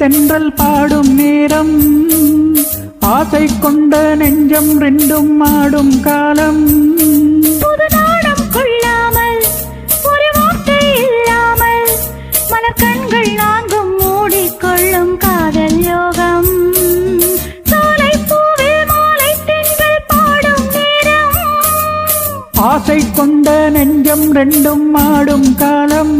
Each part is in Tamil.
தென்றல் பாடும் நேரம், ஆசை கொண்ட நெஞ்சம் ரெண்டும் ஆடும் காலம். புது நாடம் கொள்ளாமல் ஒரு வார்த்தை இல்லாமல் மலர் கண்கள் நான்கும் மூடிக்கொள்ளும் காதல் யோகம். சோலை பூவில் மாலை தென்றல் பாடும் நேரம், ஆசை கொண்ட நெஞ்சம் ரெண்டும் ஆடும் காலம்.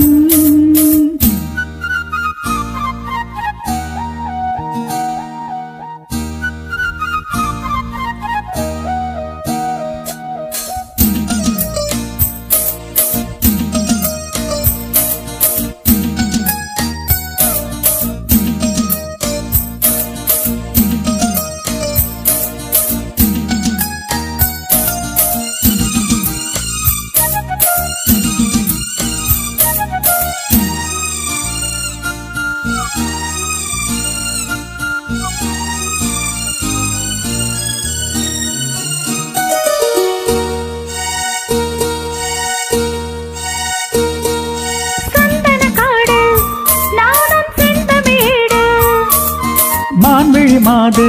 மான்விழி மாது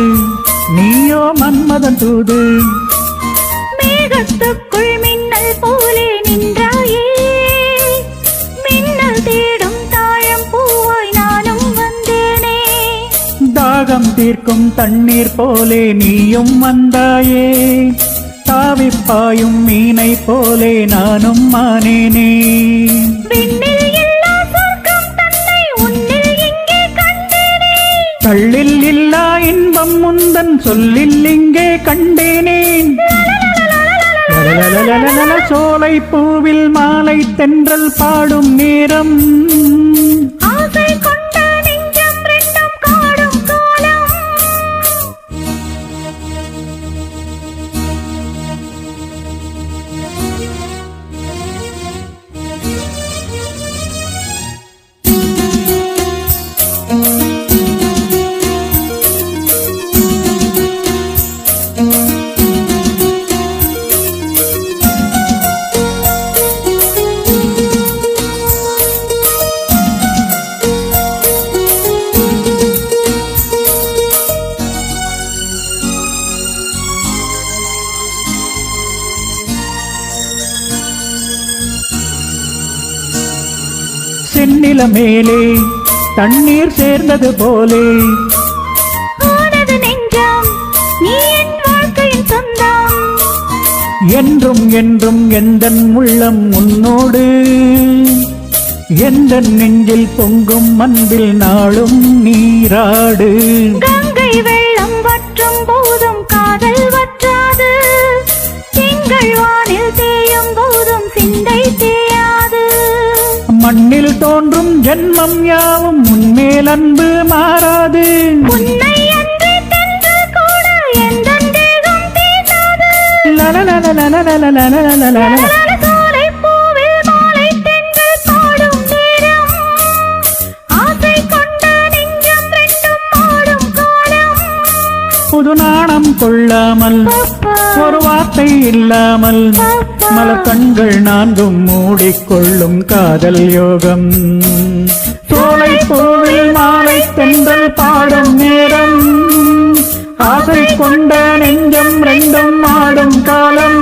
நீயோ மன்மதன் தூது, மேகத்துக்குள் மின்னல் போலே நின்றாயே, மின்னல் தேடும் தாழம் பூவாய் நானும் வந்தேனே. தாகம் தீர்க்கும் தண்ணீர் போலே நீயும் வந்தாயே, தாவிப்பாயும் மீனை போலே நானும் மானேனே. கள்ளில் இல்லா இன்பம் முந்தன் சொல்லில் இங்கே கண்டேனே. சோலை பூவில் மாலை தென்றல் பாடும் நேரம், ஆசை கொண்ட நெஞ்சம் ரெண்டும் காடும் காலம். செந்நில மேலே தண்ணீர் சேர்ந்தது போலே ஆனது நெஞ்சம், நீ என் வாழ்க்கையின் சொந்தம். என்றும் என்றும் எந்தன் உள்ளம் உன்னோடு, எந்தன் நெஞ்சில் பொங்கும் அன்பில் நாளும் நீராடு. கங்கை வெள்ளம் வற்றும் போதும் காதல் வற்றாது, திங்கள் வானில் தேயும் போதும் சிந்தை தேயாது. மண்ணில் தோன்றும் ஜென்மம் யாவும் உன்மேல் அன்பு மாறாது. உன்னை அன்றி தென்றல் கூட எந்தன் தேகம் தீண்டாது. சோலை பூவில் மாலை தென்றல் பாடும் நேரம், ஆசை கொண்ட நெஞ்சம் ரெண்டும் ஆடும் காலம். புது நாணம் கொள்ளாமல் ஒரு வார்த்தை இல்லாமல் மலர் கண்கள் நான்கும் மூடிக்கொள்ளும் காதல் யோகம். சோலை பூவில் மாலை தென்றல் பாடும் நேரம், ஆசை கொண்ட நெஞ்சம் ரெண்டும் ஆடும் காலம்.